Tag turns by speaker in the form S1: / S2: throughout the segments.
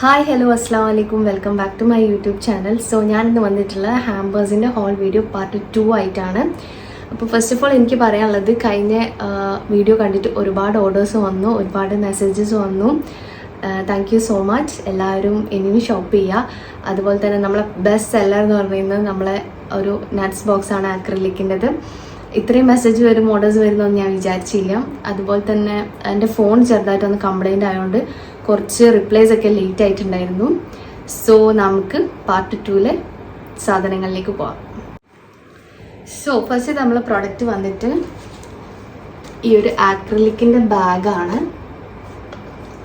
S1: Hi hello അസ്സാം വലൈക്കും welcome back to my YouTube channel. So ഞാനിന്ന് വന്നിട്ടുള്ള ഹാമ്പേഴ്സിൻ്റെ ഹോൾ വീഡിയോ പാർട്ട് 2 ആയിട്ടാണ്. അപ്പോൾ ഫസ്റ്റ് ഓഫ് ഓൾ എനിക്ക് പറയാനുള്ളത്, കഴിഞ്ഞ വീഡിയോ കണ്ടിട്ട് ഒരുപാട് ഓർഡേഴ്സ് വന്നു, ഒരുപാട് മെസ്സേജസ് വന്നു. Thank you so much. എല്ലാവരും ഇനിയും ഷോപ്പ് ചെയ്യുക. അതുപോലെ തന്നെ നമ്മളെ ബെസ്റ്റ് സെല്ലർ എന്ന് പറയുന്നത് നമ്മളെ ഒരു നട്ട്സ് ബോക്സാണ് ആക്രിലിക്കിൻ്റെത്. ഇത്രയും മെസ്സേജ് വരും, ഓർഡേഴ്സ് വരുന്നതെന്ന് ഞാൻ വിചാരിച്ചില്ല. അതുപോലെ തന്നെ എൻ്റെ ഫോൺ ചെറുതായിട്ടൊന്ന് കംപ്ലൈൻ്റ് ആയതുകൊണ്ട് കുറച്ച് റിപ്ലൈസ് ഒക്കെ ലേറ്റ് ആയിട്ടുണ്ടായിരുന്നു. സോ നമുക്ക് പാർട്ട് 2 സാധനങ്ങളിലേക്ക് പോവാം. സോ ഫസ്റ്റ് നമ്മൾ പ്രൊഡക്റ്റ് വന്നിട്ട് ഈ ഒരു ആക്രിലിക്കിൻ്റെ ബാഗാണ്.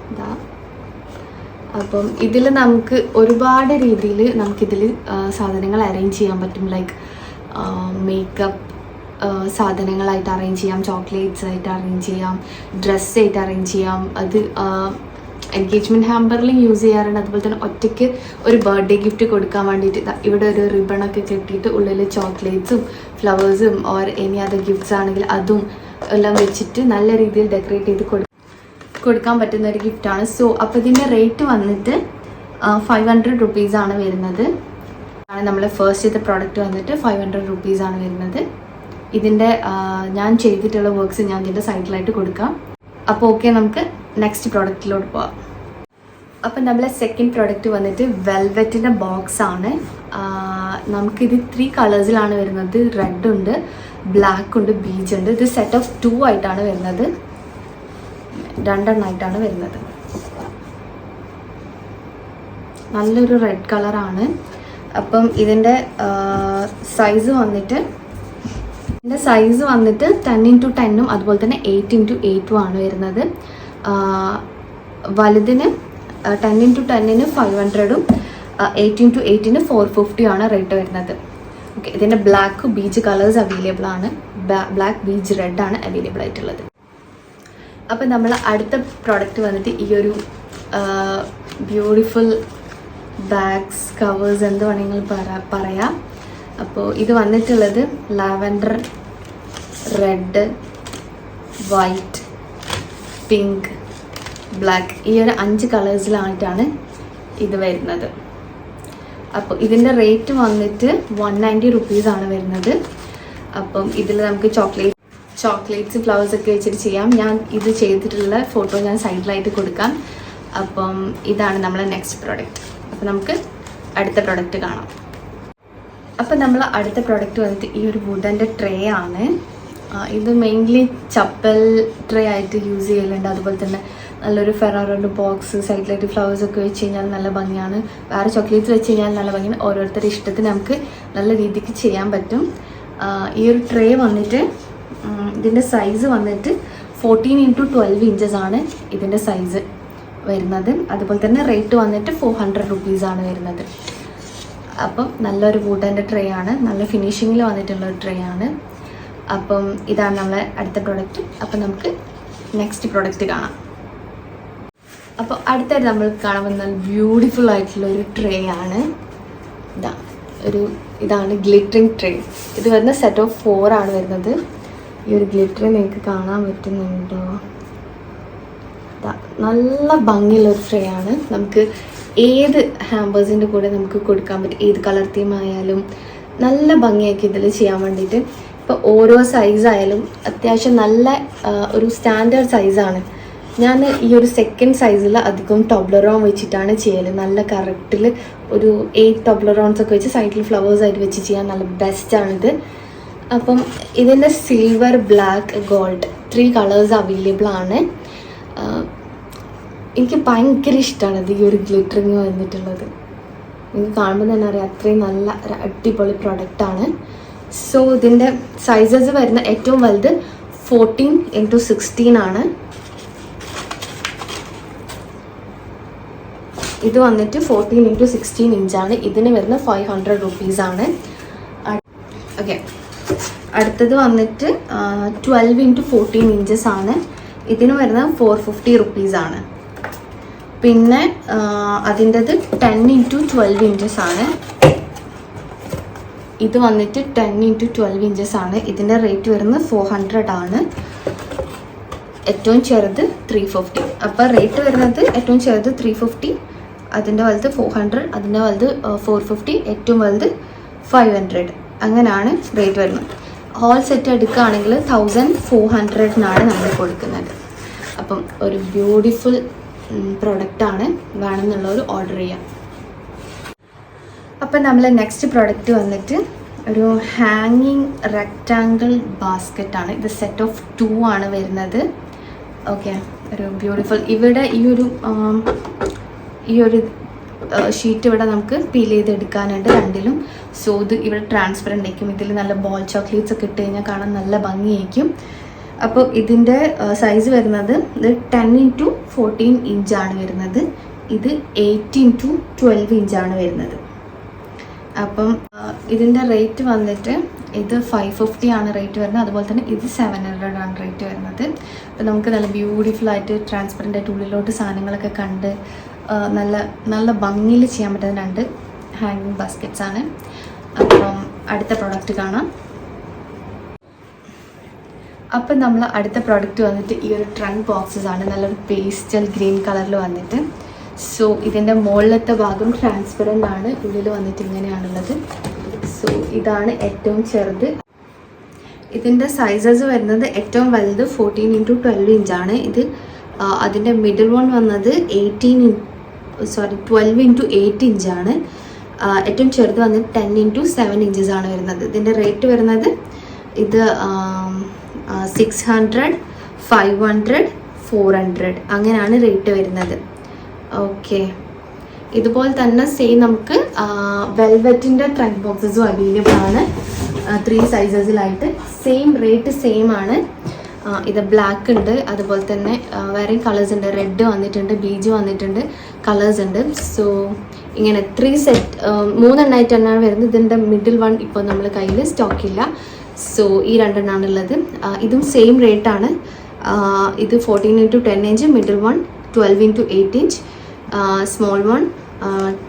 S1: ഇതാ, അപ്പം ഇതിൽ നമുക്ക് ഒരുപാട് രീതിയിൽ നമുക്കിതിൽ സാധനങ്ങൾ അറേഞ്ച് ചെയ്യാൻ പറ്റും. ലൈക്ക് മേക്കപ്പ് സാധനങ്ങളായിട്ട് അറേഞ്ച് ചെയ്യാം, ചോക്ലേറ്റ്സ് ആയിട്ട് അറേഞ്ച് ചെയ്യാം, ഡ്രസ്സായിട്ട് അറേഞ്ച് ചെയ്യാം. അത് എൻഗേജ്മെൻറ്റ് ഹാമ്പറിൽ യൂസ് ചെയ്യാറുണ്ട്. അതുപോലെ തന്നെ ഒറ്റയ്ക്ക് ഒരു ബർത്ത്ഡേ ഗിഫ്റ്റ് കൊടുക്കാൻ വേണ്ടിയിട്ട് ഇവിടെ ഒരു റിബണൊക്കെ കെട്ടിയിട്ട് ഉള്ളിൽ ചോക്ലേറ്റ്സും ഫ്ലവേഴ്സും ഓർ എനി അതർ ഗിഫ്റ്റ്സ് ആണെങ്കിൽ അതും എല്ലാം വെച്ചിട്ട് നല്ല രീതിയിൽ ഡെക്കറേറ്റ് ചെയ്ത് കൊടുക്കാൻ പറ്റുന്ന ഒരു ഗിഫ്റ്റാണ്. സോ അപ്പോൾ ഇതിൻ്റെ റേറ്റ് വന്നിട്ട് 500 റുപ്പീസാണ് വരുന്നത്. നമ്മളെ ഫസ്റ്റ് പ്രോഡക്റ്റ് വന്നിട്ട് 500 റുപ്പീസാണ് വരുന്നത്. ഇതിൻ്റെ ഞാൻ ചെയ്തിട്ടുള്ള വർക്ക്സ് ഞാൻ ഇതിൻ്റെ സൈഡിലായിട്ട് കൊടുക്കാം. അപ്പോൾ ഓക്കെ, നമുക്ക് നെക്സ്റ്റ് പ്രോഡക്റ്റിലോട്ട് പോവാം. അപ്പം നമ്മളെ സെക്കൻഡ് പ്രോഡക്റ്റ് വന്നിട്ട് വെൽവെറ്റിൻ്റെ ബോക്സാണ്. നമുക്കിത് 3 കളേഴ്സിലാണ് വരുന്നത്. റെഡ് ഉണ്ട്, ബ്ലാക്ക് ഉണ്ട്, ബീച്ച് ഉണ്ട്. ഇത് സെറ്റ് ഓഫ് 2 ആയിട്ടാണ് വരുന്നത്, 2 എണ്ണമായിട്ടാണ് വരുന്നത്. നല്ലൊരു റെഡ് കളറാണ്. അപ്പം ഇതിൻ്റെ സൈസ് വന്നിട്ട് 10x10 അതുപോലെ തന്നെ 8x8 ആണ് വരുന്നത്. വലുതിന് 10x10 500ഉം 8x8 450 ആണ് റേറ്റ് വരുന്നത്. ഓക്കെ, ഇതിൻ്റെ ബ്ലാക്ക് ബീച്ച് കളേഴ്സ് അവൈലബിൾ ആണ്. ബ്ലാക്ക് ബീച്ച് റെഡ് ആണ് അവൈലബിൾ ആയിട്ടുള്ളത്. അപ്പം നമ്മൾ അടുത്ത പ്രോഡക്റ്റ് വന്നിട്ട് ഈ ഒരു ബ്യൂട്ടിഫുൾ ബാഗ്സ് കവേഴ്സ് എന്ത് വേണമെങ്കിൽ പറയാം. അപ്പോൾ ഇത് വന്നിട്ടുള്ളത് lavender, red, white, pink, black, ഈ ഒരു 5 കളേഴ്സിലായിട്ടാണ് ഇത് വരുന്നത്. അപ്പോൾ ഇതിൻ്റെ റേറ്റ് വന്നിട്ട് 190 റുപ്പീസാണ് വരുന്നത്. അപ്പം ഇതിൽ നമുക്ക് ചോക്ലേറ്റ്സ് ഫ്ലവേഴ്സ് ഒക്കെ വെച്ചിട്ട് ചെയ്യാം. ഞാൻ ഇത് ചെയ്തിട്ടുള്ള ഫോട്ടോ ഞാൻ സൈഡിലായിട്ട് കൊടുക്കാം. അപ്പം ഇതാണ് നമ്മളെ നെക്സ്റ്റ് പ്രോഡക്റ്റ്. അപ്പം നമുക്ക് അടുത്ത പ്രോഡക്റ്റ് കാണാം. അപ്പം നമ്മൾ അടുത്ത പ്രോഡക്റ്റ് വന്നിട്ട് ഈ ഒരു വുഡൻ്റെ ട്രേ ആണ്. ഇത് മെയിൻലി ചപ്പൽ ട്രേ ആയിട്ട് യൂസ് ചെയ്യലുണ്ട്. അതുപോലെ തന്നെ നല്ലൊരു ഫെറാറോൻ്റെ ബോക്സ് സൈഡിലായിട്ട് ഫ്ലവേഴ്സ് ഒക്കെ വെച്ച് കഴിഞ്ഞാൽ നല്ല ഭംഗിയാണ്. വേറെ ചോക്ലേറ്റ്സ് വെച്ച് കഴിഞ്ഞാൽ നല്ല ഭംഗിയാണ്. ഓരോരുത്തരുടെ ഇഷ്ടത്തിന് നമുക്ക് നല്ല രീതിക്ക് ചെയ്യാൻ പറ്റും. ഈ ഒരു ട്രേ വന്നിട്ട് ഇതിൻ്റെ സൈസ് വന്നിട്ട് 14x12 ഇഞ്ചസ് ആണ് ഇതിൻ്റെ സൈസ് വരുന്നത്. അതുപോലെ തന്നെ റേറ്റ് വന്നിട്ട് 400 റുപ്പീസാണ് വരുന്നത്. അപ്പം നല്ലൊരു വുഡൻ്റെ ട്രേ ആണ്, നല്ല ഫിനിഷിങ്ങിൽ വന്നിട്ടുള്ളൊരു ട്രേ ആണ്. അപ്പം ഇതാണ് നമ്മളെ അടുത്ത പ്രോഡക്റ്റ്. അപ്പം നമുക്ക് നെക്സ്റ്റ് പ്രോഡക്റ്റ് കാണാം. അപ്പോൾ അടുത്തായിട്ട് നമ്മൾ കാണാൻ വന്നാൽ ബ്യൂട്ടിഫുൾ ആയിട്ടുള്ളൊരു ട്രേ ആണ്. ഇതാണ് ഗ്ലിറ്ററിങ് ട്രേ. ഇത് വരുന്ന സെറ്റ് ഓഫ് 4 ആണ് വരുന്നത്. ഈ ഒരു ഗ്ലിറ്ററിങ് നിങ്ങൾക്ക് കാണാൻ പറ്റുന്നുണ്ടോ? നല്ല ഭംഗിയുള്ളൊരു ട്രേ ആണ്. നമുക്ക് ഏത് ഹാമ്പേഴ്സിൻ്റെ കൂടെ നമുക്ക് കൊടുക്കാൻ പറ്റും. ഏത് കളർ തീം ആയാലും നല്ല ഭംഗിയാക്കി ഇതിൽ ചെയ്യാൻ വേണ്ടിയിട്ട്. ഇപ്പോൾ ഓരോ സൈസായാലും അത്യാവശ്യം നല്ല ഒരു സ്റ്റാൻഡേർഡ് സൈസാണ്. ഞാൻ ഈ ഒരു സെക്കൻഡ് സൈസിൽ അധികം ടോബ്ലറോൺ വെച്ചിട്ടാണ് ചെയ്യൽ. നല്ല കറക്റ്റിൽ ഒരു 8 ടോബ്ലറോൺസ് ഒക്കെ വെച്ച് സൈഡിൽ ഫ്ലവേഴ്സായിട്ട് വെച്ച് ചെയ്യാൻ നല്ല ബെസ്റ്റാണിത്. അപ്പം ഇതിൻ്റെ silver, black, gold 3 colours available ആണ്. എനിക്ക് ഭയങ്കര ഇഷ്ടമാണ് ഇത്, ഈ ഒരു ഗ്ലിറ്ററിങ് വന്നിട്ടുള്ളത്. നിങ്ങൾക്ക് കാണുമ്പോൾ തന്നെ അറിയാം അത്രയും നല്ല ഒരു അടിപൊളി പ്രൊഡക്റ്റാണ്. സോ ഇതിൻ്റെ സൈസസ് വരുന്ന ഏറ്റവും വലുത് 14x16 ആണ്. ഇത് വന്നിട്ട് 14x16 ഇഞ്ചാണ്. ഇതിന് വരുന്ന 500 റുപ്പീസാണ്. ഓക്കെ, അടുത്തത് വന്നിട്ട് 12x14 ഇഞ്ചസ് ആണ്. ഇതിന് വരുന്ന 450 റുപ്പീസാണ്. പിന്നെ അതിൻ്റെത് 10x12 ഇഞ്ചസ് ആണ്. ഇത് വന്നിട്ട് 10x12 ഇഞ്ചസ് ആണ്. ഇതിൻ്റെ റേറ്റ് വരുന്നത് 400 ആണ്. ഏറ്റവും ചെറുത് 350. അപ്പോൾ റേറ്റ് വരുന്നത് ഏറ്റവും ചെറുത് 350, അതിൻ്റെ വലുത് 400, അതിൻ്റെ വലുത് 450, ഏറ്റവും വലുത് 500. അങ്ങനെയാണ് റേറ്റ് വരുന്നത്. ഹോൾ സെറ്റ് എടുക്കുകയാണെങ്കിൽ 1400 നമ്മൾ കൊടുക്കുന്നത്. അപ്പം ഒരു ബ്യൂട്ടിഫുൾ പ്രൊഡക്റ്റാണ്, വേണമെന്നുള്ളവർ ഓർഡർ ചെയ്യാം. അപ്പം നമ്മൾ നെക്സ്റ്റ് പ്രൊഡക്റ്റ് വന്നിട്ട് ഒരു ഹാങ്ങിങ് റെക്റ്റാങ്കിൾ ബാസ്ക്കറ്റാണ്. ഇത് സെറ്റ് ഓഫ് 2 ആണ് വരുന്നത്. ഓക്കെ, ഒരു ബ്യൂട്ടിഫുൾ. ഇവിടെ ഈ ഒരു ഷീറ്റ് ഇവിടെ നമുക്ക് പീൽ ചെയ്തെടുക്കാനുണ്ട് രണ്ടിലും. സോ ഇത് ഇവിടെ ട്രാൻസ്പെറൻ്റ് ആയിരിക്കും. ഇതിൽ നല്ല ബോൾ ചോക്ലേറ്റ്സ് ഒക്കെ ഇട്ട് കഴിഞ്ഞാൽ കാണാൻ നല്ല ഭംഗിയായിരിക്കും. അപ്പോൾ ഇതിൻ്റെ സൈസ് വരുന്നത് ഇത് 10x14 ഇഞ്ചാണ് വരുന്നത്. ഇത് 8x12 ഇഞ്ചാണ് വരുന്നത്. അപ്പം ഇതിൻ്റെ റേറ്റ് വന്നിട്ട് ഇത് 550 ആണ് റേറ്റ് വരുന്നത്. അതുപോലെ തന്നെ ഇത് 700 ആണ് റേറ്റ് വരുന്നത്. അപ്പോൾ നമുക്ക് നല്ല ബ്യൂട്ടിഫുൾ ആയിട്ട് ട്രാൻസ്പെറൻ്റ് ആയിട്ട് ഉള്ളിലോട്ട് സാധനങ്ങളൊക്കെ കണ്ട് നല്ല നല്ല ഭംഗിയിൽ ചെയ്യാൻ പറ്റുന്ന 2 ഹാങ്ങിങ് ബാസ്ക്കറ്റ്സ് ആണ്. അപ്പം അടുത്ത പ്രോഡക്റ്റ് കാണാം. അപ്പം നമ്മൾ അടുത്ത പ്രോഡക്റ്റ് വന്നിട്ട് ഈ ഒരു ട്രങ്ക് ബോക്സസ് ആണ്. നല്ലൊരു പേസ്റ്റൽ ഗ്രീൻ കളറിൽ വന്നിട്ട്. സോ ഇതിൻ്റെ മുകളിലത്തെ ഭാഗം ട്രാൻസ്പെറൻ്റ് ആണ്, ഉള്ളിൽ വന്നിട്ട് ഇങ്ങനെയാണുള്ളത്. സോ ഇതാണ് ഏറ്റവും ചെറുത്. ഇതിൻ്റെ സൈസസ് വരുന്നത് ഏറ്റവും വലുത് 14x12 ഇഞ്ചാണ്. ഇത് അതിൻ്റെ മിഡിൽ വൺ വന്നത് 12x8 ഇഞ്ചാണ്. ഏറ്റവും ചെറുത് വന്നിട്ട് 10x7 ഇഞ്ചസാണ് വരുന്നത്. ഇതിൻ്റെ റേറ്റ് വരുന്നത് ഇത് 600, 500, 400 അങ്ങനെയാണ് റേറ്റ് വരുന്നത്. ഓക്കെ, ഇതുപോലെ തന്നെ സെയിം നമുക്ക് വെൽവെറ്റിൻ്റെ ട്രങ്ക് ബോക്സസും അവൈലബിൾ ആണ് 3 സൈസസിലായിട്ട്. സെയിം റേറ്റ് സെയിം ആണ്. ഇത് ബ്ലാക്ക് ഉണ്ട്, അതുപോലെ തന്നെ വേറെയും കളേഴ്സ് ഉണ്ട്. റെഡ് വന്നിട്ടുണ്ട്, ബീജ് വന്നിട്ടുണ്ട്, കളേഴ്സ് ഉണ്ട്. സോ ഇങ്ങനെ 3 സെറ്റ് 3 എണ്ണമായിട്ട് തന്നെയാണ് വരുന്നത്. ഇതിൻ്റെ മിഡിൽ വൺ ഇപ്പോൾ നമ്മൾ കയ്യിൽ സ്റ്റോക്കില്ല. സോ ഈ 2 എണ്ണമാണുള്ളത്. ഇതും സെയിം റേറ്റാണ്. ഇത് 14x10 inch, middle one 12x8 inch, small one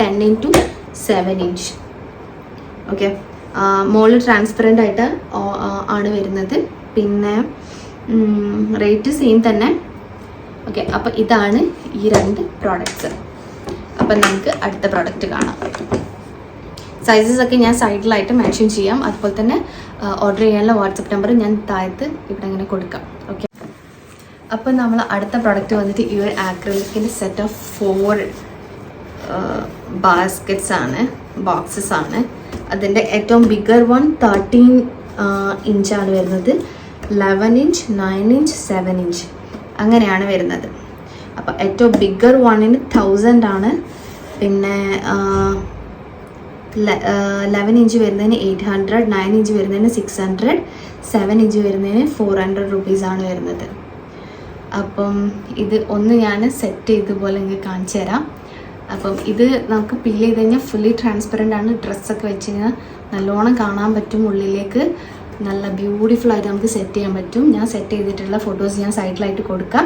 S1: 10x7 inch. Okay, മോള് ട്രാൻസ്പെറൻ്റ് ആയിട്ട് ആണ് വരുന്നത്. പിന്നെ റേറ്റ് സെയിം തന്നെ. ഓക്കെ, അപ്പോൾ ഇതാണ് ഈ 2 പ്രോഡക്റ്റ്സ്. അപ്പം നമുക്ക് അടുത്ത പ്രോഡക്റ്റ് കാണാം. സൈസസ് ഒക്കെ ഞാൻ സൈഡിലായിട്ട് മെൻഷൻ ചെയ്യാം. അതുപോലെ തന്നെ ഓർഡർ ചെയ്യാനുള്ള വാട്സപ്പ് നമ്പർ ഞാൻ താഴത്ത് ഇവിടെ ഇങ്ങനെ കൊടുക്കാം. ഓക്കെ, അപ്പോൾ നമ്മൾ അടുത്ത പ്രോഡക്റ്റ് വന്നിട്ട് ഈ ഒരു ആക്രിലിക്കിൻ്റെ സെറ്റ് ഓഫ് 4 ബാസ്ക്കറ്റ്സ് ആണ്, ബോക്സസ് ആണ്. അതിൻ്റെ ഏറ്റവും ബിഗർ വൺ 13 ഇഞ്ചാണ് വരുന്നത്. 11 ഇഞ്ച്, 9 ഇഞ്ച്, 7 ഇഞ്ച് അങ്ങനെയാണ് വരുന്നത്. അപ്പോൾ ഏറ്റവും ബിഗർ വണ്ണിന് 1000 ആണ്. പിന്നെ 11 ഇഞ്ച് വരുന്നതിന് 800, 9 ഇഞ്ച് വരുന്നതിന് 600, 7 ഇഞ്ച് വരുന്നതിന് 400 റുപ്പീസാണ് വരുന്നത്. അപ്പം ഇത് ഒന്ന് ഞാൻ സെറ്റ് ചെയ്തതുപോലെ നിങ്ങൾക്ക് കാണിച്ചു തരാം. അപ്പം ഇത് നമുക്ക് പിൽ ചെയ്ത് കഴിഞ്ഞാൽ ഫുള്ളി ട്രാൻസ്പെറൻ്റ് ആണ്. ഡ്രസ്സൊക്കെ വെച്ച് കഴിഞ്ഞാൽ നല്ലോണം കാണാൻ പറ്റും. ഉള്ളിലേക്ക് നല്ല ബ്യൂട്ടിഫുൾ ആയിട്ട് നമുക്ക് സെറ്റ് ചെയ്യാൻ പറ്റും. ഞാൻ സെറ്റ് ചെയ്തിട്ടുള്ള ഫോട്ടോസ് ഞാൻ സൈഡിലായിട്ട് കൊടുക്കാം.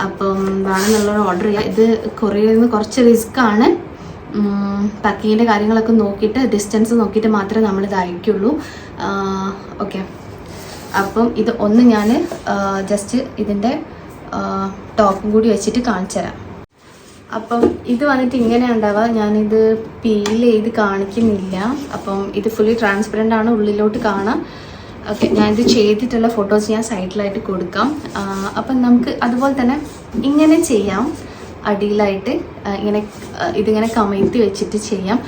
S1: അപ്പം വേണമെന്നുള്ളവർ ഓർഡർ ചെയ്യാം. ഇത് കൊറിയറിൽ നിന്ന് കുറച്ച് റിസ്ക് ആണ്. പാക്കിങ്ങിൻ്റെ കാര്യങ്ങളൊക്കെ നോക്കിയിട്ട് ഡിസ്റ്റൻസ് നോക്കിയിട്ട് മാത്രമേ നമ്മളിത് അയക്കുള്ളൂ. ഓക്കെ, അപ്പം ഇത് ഒന്ന് ഞാൻ ജസ്റ്റ് ഇതിൻ്റെ ടോപ്പും കൂടി വെച്ചിട്ട് കാണിച്ചു തരാം. അപ്പം ഇത് വന്നിട്ട് ഇങ്ങനെ ഉണ്ടാവുക. ഞാനിത് പീൽ ചെയ്ത് കാണിക്കുന്നില്ല. അപ്പം ഇത് ഫുള്ളി ട്രാൻസ്പെറൻ്റ് ആണ്, ഉള്ളിലോട്ട് കാണാം. ഓക്കെ, ഞാനിത് ചെയ്തിട്ടുള്ള ഫോട്ടോസ് ഞാൻ സൈഡിലായിട്ട് കൊടുക്കാം. അപ്പം നമുക്ക് അതുപോലെ തന്നെ ഇങ്ങനെ ചെയ്യാം. അടിയിലായിട്ട് ഇതിങ്ങനെ കമഴ്ത്തി വെച്ചിട്ട് ചെയ്യാം.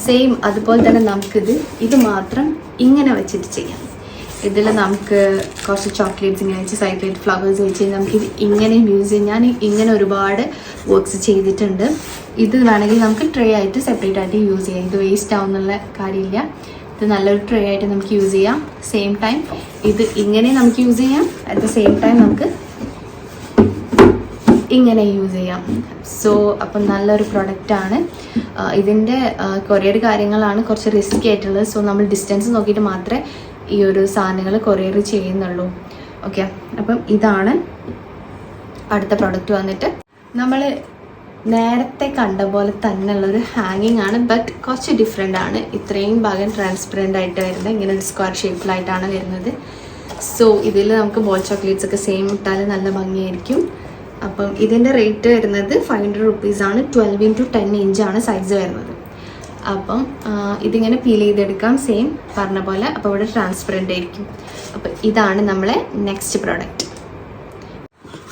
S1: സെയിം അതുപോലെ തന്നെ ഇത് മാത്രം ഇങ്ങനെ വെച്ചിട്ട് ചെയ്യാം. ഇതിൽ നമുക്ക് കുറച്ച് ചോക്ലേറ്റ്സ് ഇങ്ങനെ വെച്ച് സൈഡിലായിട്ട് ഫ്ലവേഴ്സ് വെച്ച് നമുക്കിത് ഇങ്ങനെയും യൂസ് ചെയ്യാം. ഞാൻ ഇങ്ങനെ ഒരുപാട് വർക്ക്സ് ചെയ്തിട്ടുണ്ട്. ഇത് വേണമെങ്കിൽ നമുക്ക് ട്രേ ആയിട്ട് സെപ്പറേറ്റ് ആയിട്ട് യൂസ് ചെയ്യാം. ഇത് വേസ്റ്റ് ആവുന്നുള്ള കാര്യമില്ല. ഇത് നല്ലൊരു ട്രേ ആയിട്ട് നമുക്ക് യൂസ് ചെയ്യാം. സെയിം ടൈം ഇത് ഇങ്ങനെ നമുക്ക് യൂസ് ചെയ്യാം. അറ്റ് ദ സെയിം ടൈം നമുക്ക് ഇങ്ങനെ യൂസ് ചെയ്യാം. സോ അപ്പം നല്ലൊരു പ്രൊഡക്റ്റാണ്. ഇതിൻ്റെ കൊറിയർ കാര്യങ്ങളാണ് കുറച്ച് റിസ്കി ആയിട്ടുള്ളത്. സോ നമ്മൾ ഡിസ്റ്റൻസ് നോക്കിയിട്ട് മാത്രമേ ഈ ഒരു സാധനങ്ങൾ കൊറിയർ ചെയ്യുന്നുള്ളൂ. ഓക്കെ, അപ്പം ഇതാണ് അടുത്ത പ്രൊഡക്റ്റ് വന്നിട്ട് നമ്മൾ നേരത്തെ കണ്ട പോലെ തന്നെയുള്ളൊരു ഹാങ്ങിങ് ആണ്. ബട്ട് കുറച്ച് ഡിഫറെൻ്റ് ആണ്. ഇത്രയും ഭാഗം ട്രാൻസ്പെറൻ്റ് ആയിട്ട് വരുന്നത് ഇങ്ങനെ ഒരു സ്ക്വയർ ഷേപ്പിലായിട്ടാണ് വരുന്നത്. സോ ഇതിൽ നമുക്ക് ബോൾ ചോക്ലേറ്റ്സ് ഒക്കെ സെയിം ഇട്ടാൽ നല്ല ഭംഗിയായിരിക്കും. അപ്പം ഇതിൻ്റെ റേറ്റ് വരുന്നത് 500 റുപ്പീസാണ്. 12x10 ഇഞ്ചാണ് സൈസ് വരുന്നത്. അപ്പം ഇതിങ്ങനെ പീൽ ചെയ്തെടുക്കാം, സെയിം പറഞ്ഞ പോലെ. അപ്പോൾ ഇവിടെ ട്രാൻസ്പെറൻ്റ് ആയിരിക്കും. അപ്പോൾ ഇതാണ് നമ്മളെ നെക്സ്റ്റ് പ്രോഡക്റ്റ്.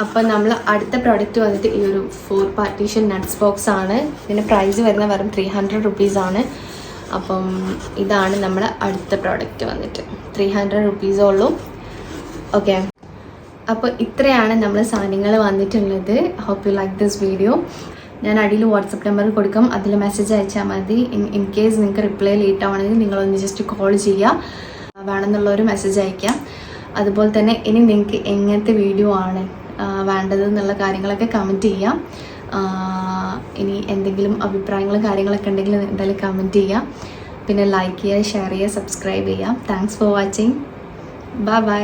S1: അപ്പോൾ നമ്മൾ അടുത്ത പ്രോഡക്റ്റ് വന്നിട്ട് ഈ ഒരു 4 പാർട്ടീഷൻ നട്ട്സ് ബോക്സ് ആണ്. ഇതിൻ്റെ പ്രൈസ് വരുന്ന വെറും 300 റുപ്പീസാണ്. അപ്പം ഇതാണ് നമ്മുടെ അടുത്ത പ്രോഡക്റ്റ് വന്നിട്ട് 300 റുപ്പീസേ ഉള്ളൂ. ഓക്കെ, അപ്പോൾ ഇത്രയാണ് നമ്മൾ സാധനങ്ങൾ വന്നിട്ടുള്ളത്. Hope you like this video. ഞാൻ അടിയിൽ വാട്സപ്പ് നമ്പർ കൊടുക്കാം, അതിൽ മെസ്സേജ് അയച്ചാൽ മതി. ഇൻ കേസ് നിങ്ങൾക്ക് റിപ്ലൈ ലേറ്റ് ആവണമെങ്കിൽ നിങ്ങളൊന്ന് ജസ്റ്റ് കോൾ ചെയ്യുക, വേണമെന്നുള്ളൊരു മെസ്സേജ് അയയ്ക്കുക. അതുപോലെ തന്നെ ഇനി നിങ്ങൾക്ക് എങ്ങനത്തെ വീഡിയോ ആണ് വേണ്ടത് എന്നുള്ള കാര്യങ്ങളൊക്കെ കമൻറ്റ് ചെയ്യാം. ഇനി എന്തെങ്കിലും അഭിപ്രായങ്ങളും കാര്യങ്ങളൊക്കെ ഉണ്ടെങ്കിൽ എന്തായാലും കമൻറ്റ് ചെയ്യുക. പിന്നെ ലൈക്ക് ചെയ്യുക, ഷെയർ ചെയ്യുക, സബ്സ്ക്രൈബ് ചെയ്യുക. Thanks for watching. Bye bye.